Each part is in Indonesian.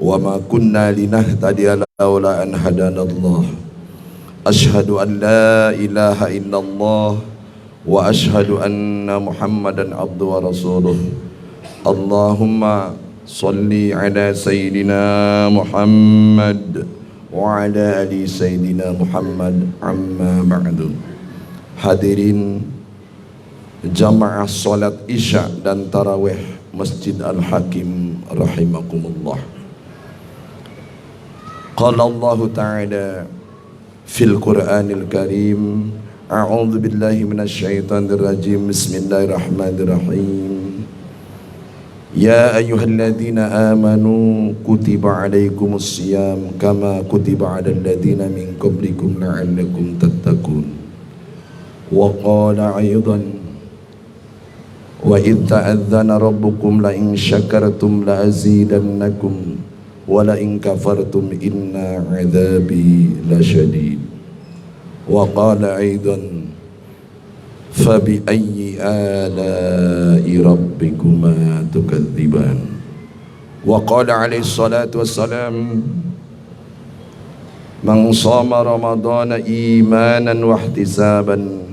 wa ma kunna linahtadiya laula an hadanallah. Asyhadu an la ilaha illallah wa asyhadu anna Muhammadan abduhu wa rasuluh. Allahumma salli ala sayyidina Muhammad wa ala ali sayyidina Muhammad, amma ba'du. Hadirin jamaah salat isya dan tarawih Masjid Al-Hakim rahimakumullah. Qala Allah Ta'ala fil Qur'anil Karim, a'udzu billahi minasy syaithanir rajim. Bismillahirrahmanirrahim. Ya ayyuhalladzina amanu kutiba alaikumus syiyam kama kutiba alal ladzina min qablikum la'allakum tattaqun. Wa qala aidan wa idh ta'adzana rabbukum la in syakartum la azidannakum wa la in kafartum inna 'adzabi lasyadid. Wa qala aidan fa bi ayyi ala'i rabbikuma tukadziban. Wa qala alaihi salatu wassalam man shama ramadhana imanan wa ihtisaban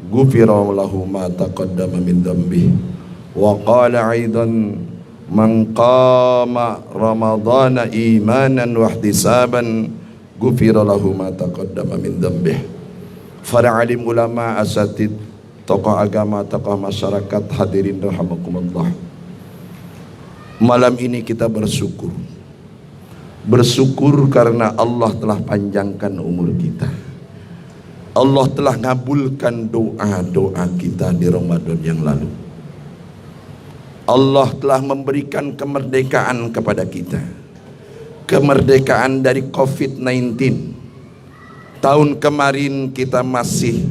ghufira lahu ma taqaddama min dhanbihi. Wa qala aidan man qama ramadhana imanan wa ihtisaban ghufira lahu ma taqaddama min dhanbihi. Para alim ulama, asatid, tokoh agama, tokoh masyarakat, hadirin rahimakumullah. Malam ini kita bersyukur karena Allah telah panjangkan umur kita. Allah telah ngabulkan doa-doa kita di Ramadan yang lalu. Allah telah memberikan kemerdekaan kepada kita. Kemerdekaan dari COVID-19. Tahun kemarin kita masih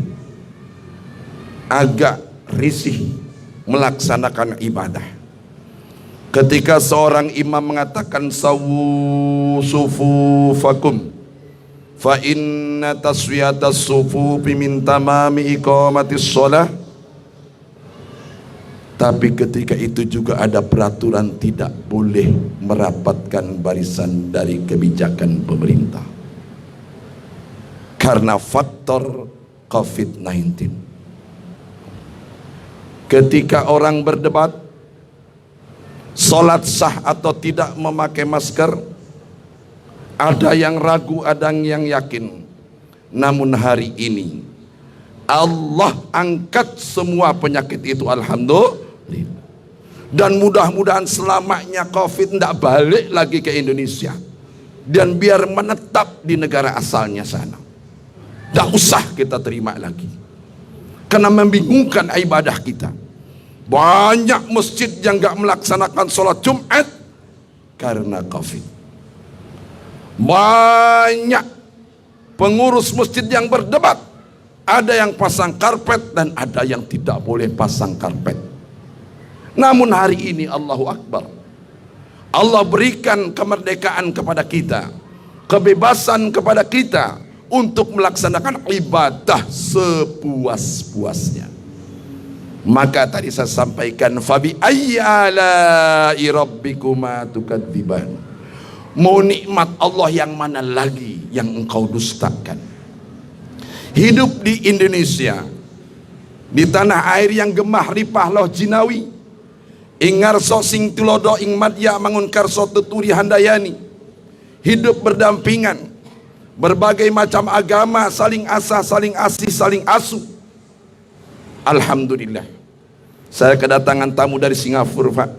agak risih melaksanakan ibadah. Ketika seorang imam mengatakan sawu sufufakum fa inna taswiyatas sufufi min tamami iqamatis shalah. Tapi ketika itu juga ada peraturan tidak boleh merapatkan barisan dari kebijakan pemerintah karena faktor COVID-19. Ketika orang berdebat salat sah atau tidak memakai masker, ada yang ragu, ada yang yakin. Namun hari ini Allah angkat semua penyakit itu, alhamdulillah. Dan mudah-mudahan selamanya COVID tidak balik lagi ke Indonesia, dan biar menetap di negara asalnya sana. Tidak usah kita terima lagi, karena membingungkan ibadah kita. Banyak masjid yang gak melaksanakan sholat Jumat karena COVID. Banyak pengurus masjid yang berdebat, ada yang pasang karpet dan ada yang tidak boleh pasang karpet. Namun hari ini Allahu Akbar, Allah berikan kemerdekaan kepada kita, kebebasan kepada kita untuk melaksanakan ibadah sepuas-puasnya. Maka tadi saya sampaikan fabi ayyi ala'i rabbikuma tukadziban. Mau nikmat Allah yang mana lagi yang engkau dustakan? Hidup di Indonesia, di tanah air yang gemah ripah loh jinawi, ingarso sing tulodo ing madya mangun karso tuturi handayani. Hidup berdampingan, berbagai macam agama saling asah, saling asih, saling asuh. Alhamdulillah, saya kedatangan tamu dari Singapura, Pak.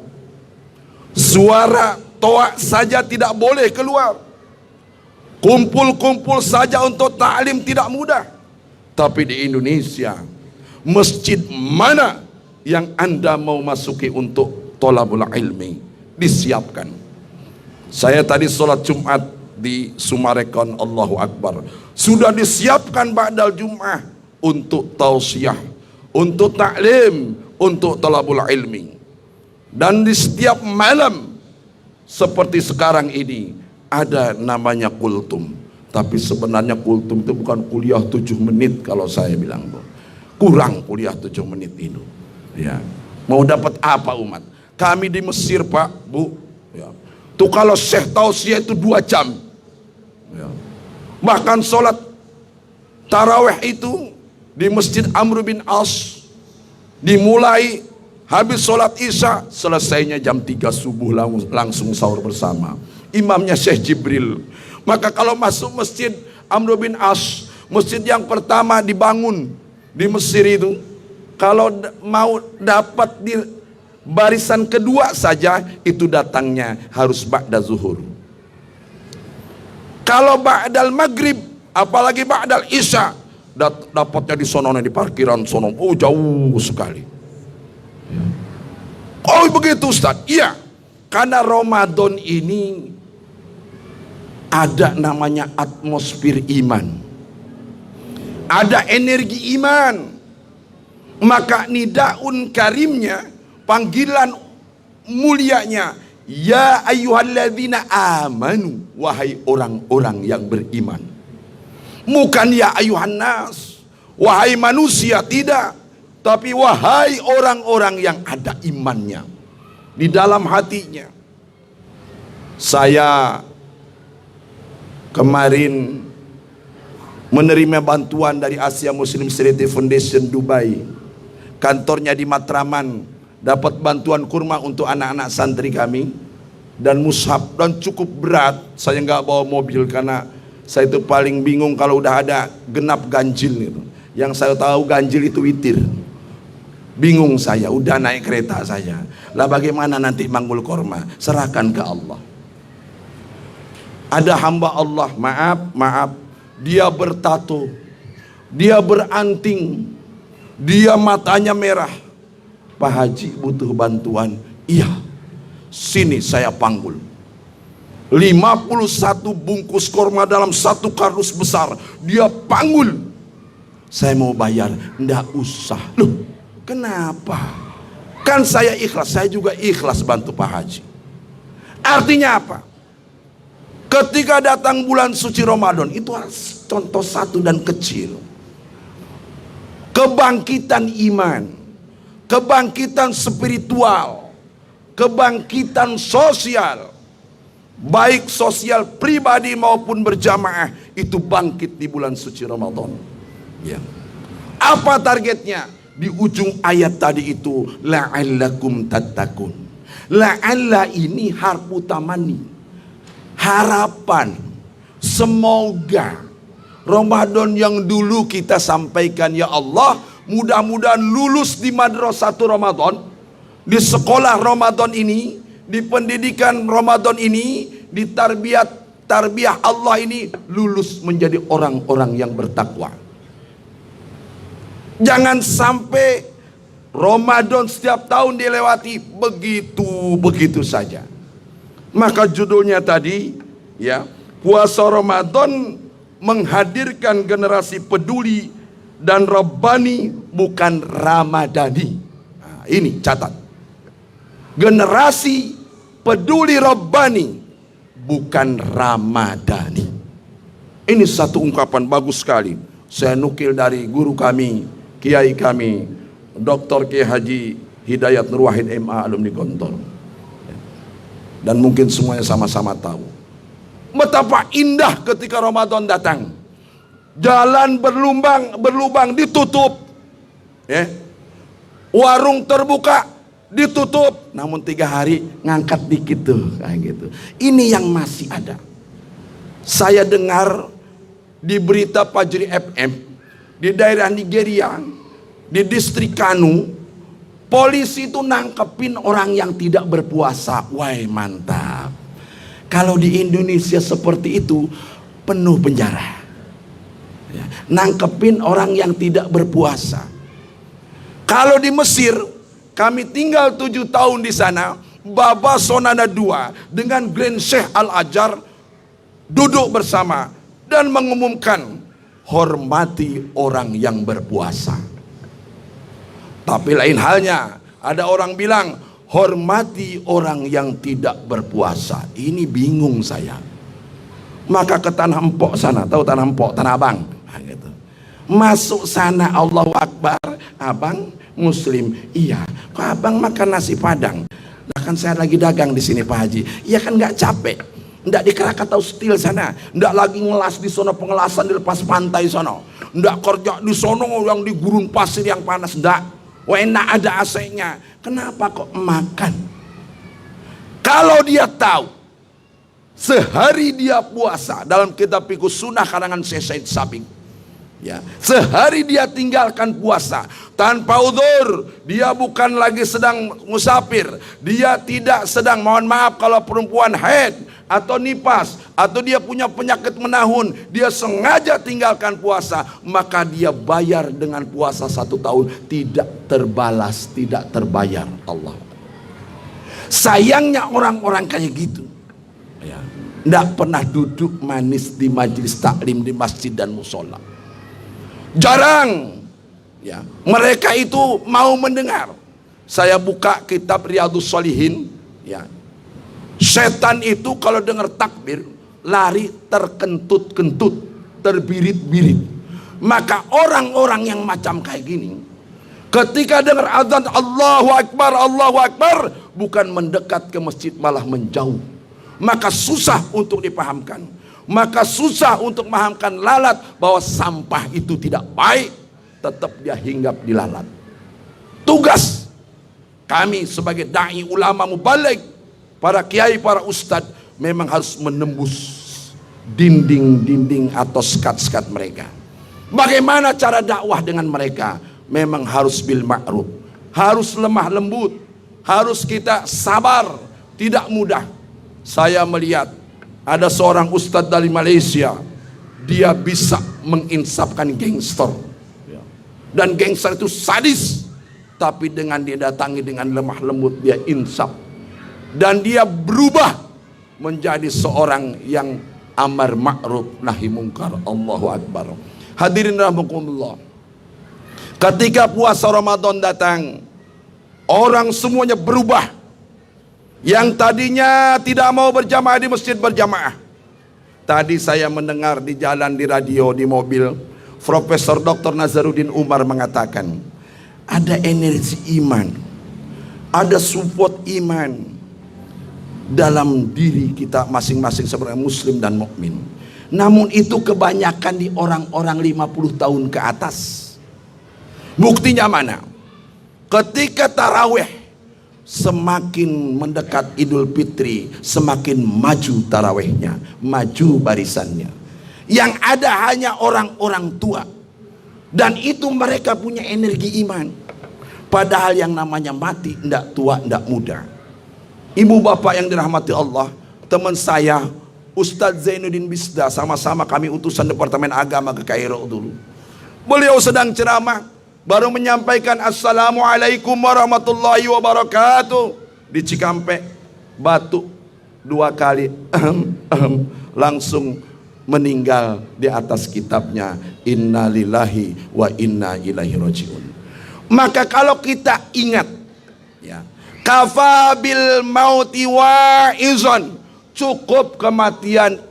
Suara toa saja tidak boleh keluar. Kumpul-kumpul saja untuk ta'lim tidak mudah. Tapi di Indonesia, masjid mana yang Anda mau masuki untuk thalabul ilmi, disiapkan. Saya tadi sholat Jumat di Sumarekon, Allahu Akbar. Sudah disiapkan ba'dal Jum'ah untuk tausiah, untuk taklim, untuk thalabul ilmi. Dan di setiap malam seperti sekarang ini ada namanya kultum. Tapi sebenarnya kultum itu bukan kuliah 7 menit kalau saya bilang, Bu. Kurang kuliah 7 menit itu. Ya. Mau dapat apa umat? Kami di Mesir, Pak, Bu, ya, Tuh kalau Syekh tausiah itu 2 jam. Ya. Bahkan sholat tarawih itu di Masjid Amr bin As dimulai, habis sholat isya, selesainya jam 3 subuh, langsung sahur bersama. Imamnya Syekh Jibril. Maka kalau masuk Masjid Amr bin As, masjid yang pertama dibangun di Mesir itu, kalau mau dapat di barisan kedua saja, itu datangnya harus ba'da zuhur. Kalau ba'dal maghrib, apalagi ba'dal isya, dapatnya di sono, di parkiran sono. Oh, jauh sekali. Oh begitu Ustaz? Iya, karena Ramadan ini ada namanya atmosfer iman, ada energi iman. Maka nidaun karimnya, panggilan mulianya, ya ayyuhalladzina amanu, wahai orang-orang yang beriman. Bukan ya ayuhan nas, wahai manusia, tidak, tapi wahai orang-orang yang ada imannya di dalam hatinya. Saya kemarin menerima bantuan dari Asia Muslim Charity Foundation Dubai, kantornya di Matraman, dapat bantuan kurma untuk anak-anak santri kami dan mushaf, dan cukup berat. Saya nggak bawa mobil karena saya itu paling bingung kalau udah ada genap ganjil gitu. Yang saya tahu ganjil itu witir. Bingung saya, udah naik kereta saja. Lah bagaimana nanti manggul korma? Serahkan ke Allah. Ada hamba Allah, maaf, dia bertato, dia beranting, dia matanya merah. Pak Haji butuh bantuan. Iya, sini saya panggul. 51 bungkus korma dalam 1 kardus besar, dia panggul. Saya mau bayar, ndak usah. Loh, kenapa? Kan saya ikhlas, saya juga ikhlas bantu Pak Haji. Artinya apa? Ketika datang bulan suci Ramadan, itu contoh satu dan kecil. Kebangkitan iman, kebangkitan spiritual, kebangkitan sosial, baik sosial pribadi maupun berjamaah, itu bangkit di bulan suci Ramadan. Ya. Apa targetnya? Di ujung ayat tadi itu, la'allakum tattaqun. La'alla ini harfu tamani, harapan, semoga Ramadan yang dulu kita sampaikan, ya Allah, mudah-mudahan lulus di madrasatul Ramadan, di sekolah Ramadan ini, di pendidikan Ramadan ini, di tarbiyah Allah ini, lulus menjadi orang-orang yang bertakwa. Jangan sampai Ramadan setiap tahun dilewati begitu saja. Maka judulnya tadi, ya, puasa Ramadan menghadirkan generasi peduli dan Rabbani, bukan Ramadhani. Nah, ini catat. Generasi peduli Rabbani, bukan Ramadhani. Ini satu ungkapan bagus sekali. Saya nukil dari guru kami, kiai kami, Dr. Kiai Haji Hidayat Nur Wahid MA, alumni Gontor. Dan mungkin semuanya sama-sama tahu betapa indah ketika Ramadan datang. Jalan berlubang ditutup, ya. Warung terbuka ditutup, namun 3 hari ngangkat dikit tuh, kayak gitu. Ini yang masih ada. Saya dengar di berita Fajri FM di daerah Nigeria, di distrik Kano, polisi itu nangkepin orang yang tidak berpuasa. Wah, mantap. Kalau di Indonesia seperti itu, penuh penjara. Ya, nangkepin orang yang tidak berpuasa. Kalau di Mesir, kami tinggal 7 tahun di sana, Baba Sonana II dengan Grand Sheikh Al-Ajar duduk bersama dan mengumumkan, hormati orang yang berpuasa. Tapi lain halnya, ada orang bilang, hormati orang yang tidak berpuasa. Ini bingung saya. Maka ke Tanah Empok sana, tahu Tanah Empok, Tanah Abang, nah, gitu. Masuk sana, Allahu Akbar, abang Muslim, iya, kok abang makan nasi padang? Nah kan saya lagi dagang di sini Pak Haji. Ya kan nggak capek. Nggak di Krakatau Steel sana, nggak lagi ngelas di sono, pengelasan di lepas pantai sono, nggak kerja di sono yang di gurun pasir yang panas, nggak. Wah enak ada AC-nya. Kenapa kok makan? Kalau dia tahu sehari dia puasa, dalam kitab Fiqh Sunnah karangan Syekh Said Sabiq, ya, sehari dia tinggalkan puasa tanpa udzur, dia bukan lagi sedang musafir, dia tidak sedang, mohon maaf kalau perempuan haid atau nipas, atau dia punya penyakit menahun, dia sengaja tinggalkan puasa, maka dia bayar dengan puasa 1 tahun, tidak terbalas, tidak terbayar. Allah. Sayangnya orang-orang kayak gitu, ya, tidak pernah duduk manis di majelis taklim di masjid dan musola. Jarang, ya, mereka itu mau mendengar. Saya buka kitab Riyadhus Shalihin, ya. Setan itu kalau dengar takbir lari terkentut-kentut, terbirit-birit. Maka orang-orang yang macam kayak gini, ketika dengar azan Allahu Akbar, bukan mendekat ke masjid, malah menjauh. Maka susah untuk dipahamkan. Maka susah untuk memahamkan lalat bahwa sampah itu tidak baik. Tetap dia hinggap di lalat. Tugas kami sebagai da'i ulama mubaligh, para kiai, para ustadz, memang harus menembus dinding-dinding atau sekat-sekat mereka. Bagaimana cara dakwah dengan mereka? Memang harus bil ma'ruf, harus lemah lembut, harus kita sabar, tidak mudah. Saya melihat ada seorang ustadz dari Malaysia, dia bisa menginsafkan gangster, dan gangster itu sadis, tapi dengan dia datangi dengan lemah lembut, dia insaf, dan dia berubah menjadi seorang yang amar ma'ruf nahi mungkar. Allahu Akbar. Hadirin rahimakumullah, ketika puasa Ramadan datang, orang semuanya berubah. Yang tadinya tidak mau berjamaah di masjid, berjamaah. Tadi saya mendengar di jalan, di radio, di mobil, Profesor Dr. Nazaruddin Umar mengatakan, ada energi iman, ada support iman dalam diri kita masing-masing sebagai muslim dan mukmin. Namun itu kebanyakan di orang-orang 50 tahun ke atas. Buktinya mana? Ketika tarawih, semakin mendekat Idul Fitri, semakin maju tarawihnya, maju barisannya. Yang ada hanya orang-orang tua, dan itu mereka punya energi iman. Padahal yang namanya mati tidak tua, tidak muda. Ibu bapak yang dirahmati Allah, teman saya Ustadz Zainuddin Bisda, sama-sama kami utusan Departemen Agama ke Kairo dulu. Beliau sedang ceramah, baru menyampaikan Assalamualaikum warahmatullahi wabarakatuh di Cikampek, batuk 2 kali, langsung meninggal di atas kitabnya Inna lillahi wa inna ilaihi rajiun. Maka kalau kita ingat, ya, kafabil mauti wa'izon, cukup kematian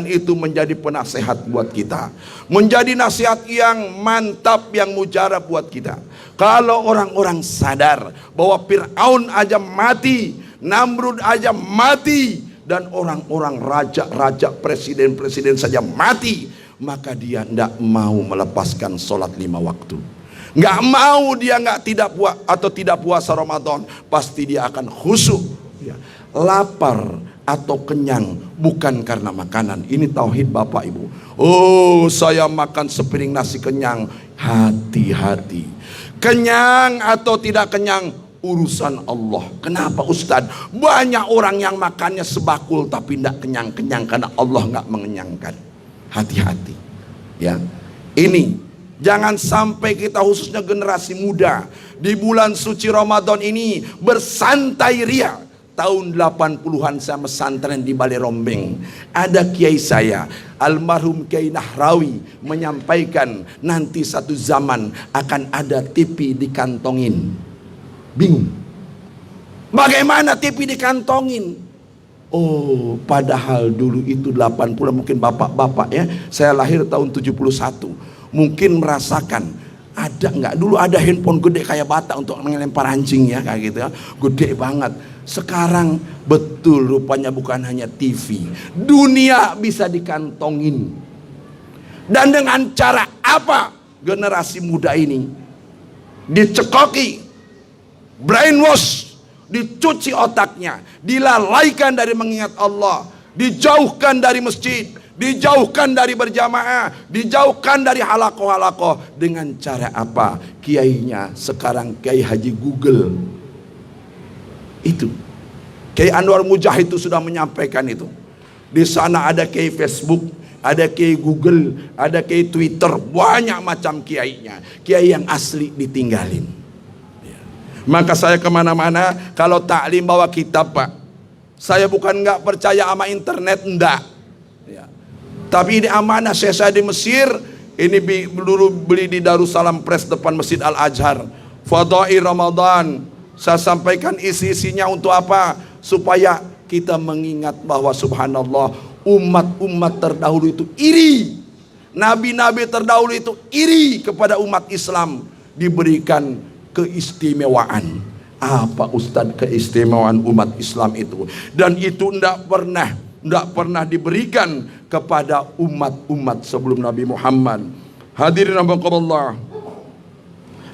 itu menjadi penasehat buat kita, menjadi nasihat yang mantap, yang mujarab buat kita. Kalau orang-orang sadar bahwa Fir'aun aja mati, Namrud aja mati, dan orang-orang raja-raja, presiden-presiden saja mati, maka dia tidak mau melepaskan sholat 5 waktu. Nggak mau dia tidak puasa Ramadan, pasti dia akan khusyuk, ya. Lapar atau kenyang bukan karena makanan. Ini tauhid Bapak Ibu. Oh, saya makan sepiring nasi kenyang. Hati-hati. Kenyang atau tidak kenyang, urusan Allah. Kenapa Ustadz? Banyak orang yang makannya sebakul tapi tidak kenyang-kenyang karena Allah nggak mengenyangkan. Hati-hati, ya. Ini jangan sampai kita, khususnya generasi muda, di bulan suci Ramadan ini bersantai ria. Tahun 80-an saya pesantren di Balai Rombeng. Ada kiai saya, almarhum Kiai Nahrawi, menyampaikan nanti satu zaman akan ada TV dikantongin. Bingung. Bagaimana TV dikantongin? Oh, padahal dulu itu 80, mungkin bapak-bapak ya. Saya lahir tahun 71. Mungkin merasakan Ada nggak? Dulu ada handphone gede kayak bata untuk melempar anjing ya, kayak gitu ya, gede banget. Sekarang betul rupanya bukan hanya TV, dunia bisa dikantongin. Dan dengan cara apa generasi muda ini dicekoki, brainwash, dicuci otaknya, dilalaikan dari mengingat Allah, dijauhkan dari masjid, dijauhkan dari berjamaah, dijauhkan dari halakoh-halakoh. Dengan cara apa? Kiainya sekarang Kiai Haji Google. Itu Kiai Anwar Mujahid itu sudah menyampaikan itu. Di sana ada Kiai Facebook, ada Kiai Google, ada Kiai Twitter, banyak macam kiainya. Kiai yang asli ditinggalin. Maka saya kemana-mana kalau taklim bawa kitab, Pak. Saya bukan nggak percaya sama internet, enggak. Ya. Tapi ini amanah. Saya di Mesir, ini dulu beli di Darussalam Press depan Masjid Al-Azhar. Fadhail Ramadan. Saya sampaikan isi-isinya untuk apa? Supaya kita mengingat bahwa subhanallah, umat-umat terdahulu itu iri. Nabi-nabi terdahulu itu iri kepada umat Islam, diberikan keistimewaan. Apa Ustadz keistimewaan umat Islam itu? Dan itu tidak pernah diberikan kepada umat-umat sebelum Nabi Muhammad. Hadirin rahimakumullah.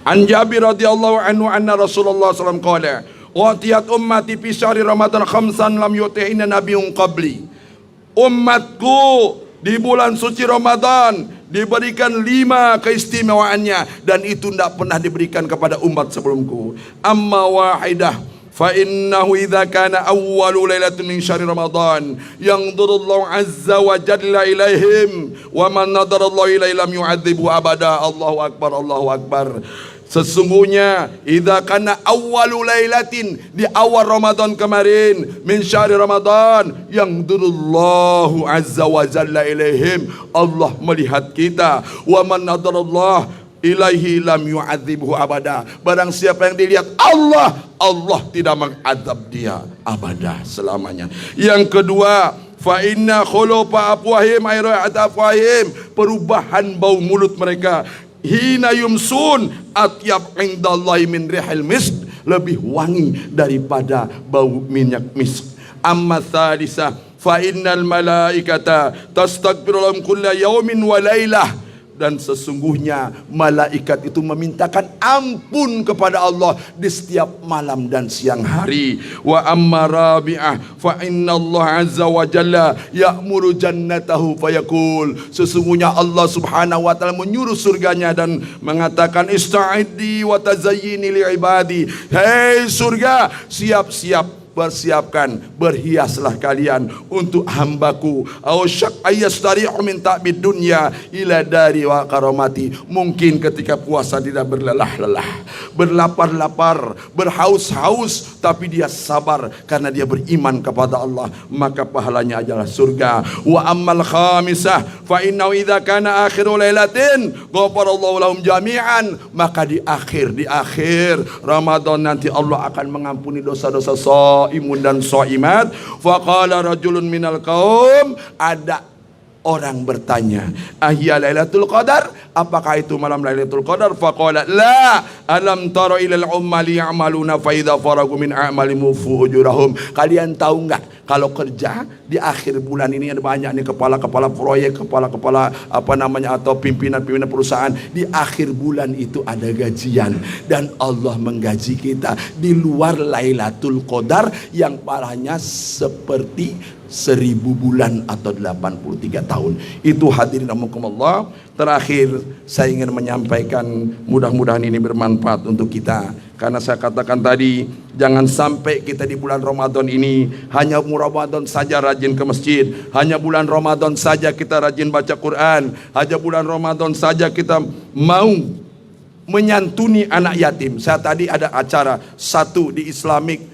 An Jabir radhiyallahu anhu anna Rasulullah sallallahu alaihi wasallam qala, "Utiyat ummati fi syahri Ramadan khamsan lam yuti'ina nabiyyun qabli." Umatku di bulan suci Ramadan diberikan 5 keistimewaannya, dan itu tidak pernah diberikan kepada umat sebelumku. Amma wahidah fa innahu idza kana awwalu lailatin min syahri Ramadan yanzurullahu azza wa jalla ilaihim wa man nadarallahu ilaihi lam yu'adzibu abada. Allahu akbar, Allahu akbar. Sesungguhnya idza kana awwalu lailatin, di awal Ramadan kemarin, min syahri Ramadan, yang durullahu azza wa jalla ilaihim, Allah melihat kita, wa man nadarallah ilaihi lam yu'adzibuhu abada. Barang siapa yang dilihat Allah, Allah tidak mengadab dia abada, selamanya. Yang kedua, fa inna khulufa afwahim ayrat afwahim, perubahan bau mulut mereka. Hina yumsun atyab indallahi min rihil misk, lebih wangi daripada bau minyak misk. Amma thalisa fa innal malaikata tastaghfiru lahum kulla yaumin wa lailah, dan sesungguhnya malaikat itu memintakan ampun kepada Allah di setiap malam dan siang hari. Wa amma rabi'ah fa inna Allah azza wa jalla ya'muru jannatahu fayaqul, sesungguhnya Allah subhanahu wa ta'ala menyuruh surganya dan mengatakan, ista'iddi wa tazayyini li ibadi, hei surga, siap-siap, bersiapkan, berhiaslah kalian untuk hambaku. Ausyak ayastari'u min ta'bid dunya ila dari wa karamati. Mungkin ketika puasa tidak berlelah-lelah, berlapar-lapar, berhaus-haus, tapi dia sabar karena dia beriman kepada Allah, maka pahalanya adalah surga. Wa ammal khamisah fa innahu idza kana akhiru lailatin ghafarallahu lahum jami'an, maka di akhir Ramadan nanti Allah akan mengampuni dosa-dosa imun dan soimat. Faqala rajulun minal qaum, ada orang bertanya, ahya lailatul qadar, apakah itu malam lailatul qadar? Faqala la, alam tara ilal ummali ya'maluna fa idza faragu min a'malihim fu ujurahum. Kalian tahu enggak kalau kerja di akhir bulan ini ada banyak nih kepala-kepala proyek, kepala-kepala atau pimpinan-pimpinan perusahaan, di akhir bulan itu ada gajian, dan Allah menggaji kita di luar Lailatul Qadar yang parahnya seperti 1000 bulan atau 83 tahun. Itu hadirin rahimakumullah. Terakhir saya ingin menyampaikan, mudah-mudahan ini bermanfaat untuk kita. Karena saya katakan tadi, jangan sampai kita di bulan Ramadan ini hanya Ramadan saja rajin ke masjid, hanya bulan Ramadan saja kita rajin baca Quran, hanya bulan Ramadan saja kita mau menyantuni anak yatim. Saya tadi ada acara, 1 di Islamic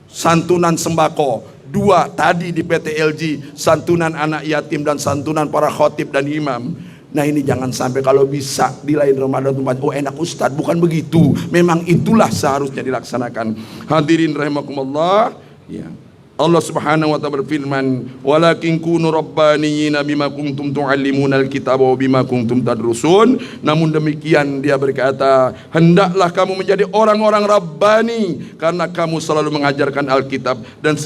santunan sembako, 2 tadi di PT LG santunan anak yatim dan santunan para khotib dan imam. Nah ini jangan sampai kalau bisa di lain Ramadan, oh enak Ustadz, bukan begitu. Memang itulah seharusnya dilaksanakan. Hadirin rahimakumullah. Ya. Allah Subhanahu wa taala berfirman, "Walakin kunu rabbaniyina bima kuntum tu'allimunal kitaba wa bima kuntum tadrusun." Namun demikian dia berkata, hendaklah kamu menjadi orang-orang rabbani karena kamu selalu mengajarkan Alkitab dan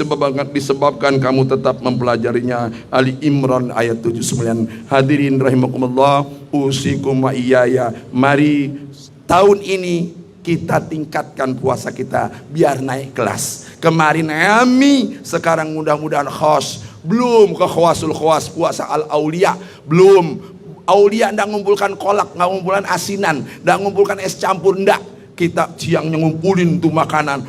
disebabkan kamu tetap mempelajarinya. Ali Imran ayat 79. Hadirin rahimakumullah, usikum wa iyaya. Mari tahun ini kita tingkatkan puasa kita biar naik kelas. Kemarin kami, sekarang mudah-mudahan khos. Belum ke khawasul khawas puasa al-aulia. Belum. Aulia ndak ngumpulkan kolak, nggak ngumpulkan asinan, ndak ngumpulkan es campur, ndak. Kita siangnya ngumpulin tuh makanan.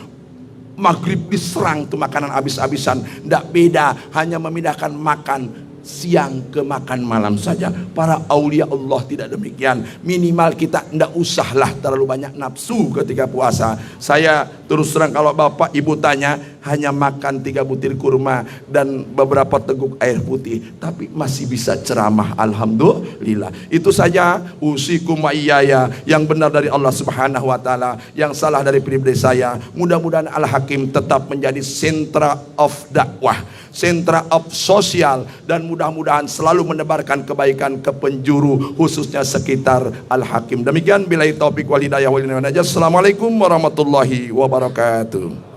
Maghrib diserang tuh makanan habis-habisan. Ndak beda, hanya memindahkan makan siang ke makan malam saja. Para aulia Allah tidak demikian. Minimal kita tidak usahlah terlalu banyak nafsu ketika puasa. Saya terus terang, kalau bapak ibu tanya, hanya makan 3 butir kurma dan beberapa teguk air putih, tapi masih bisa ceramah. Alhamdulillah. Itu saja usikum wa iyaya, yang benar dari Allah Subhanahu wa taala, yang salah dari pribadi saya. Mudah-mudahan Al-Hakim tetap menjadi sentra of dakwah, sentra of sosial, dan mudah-mudahan selalu menebarkan kebaikan ke penjuru, khususnya sekitar Al-Hakim. Demikian, billahi taufik wal hidayah wal minajah. Assalamualaikum warahmatullahi wabarakatuh.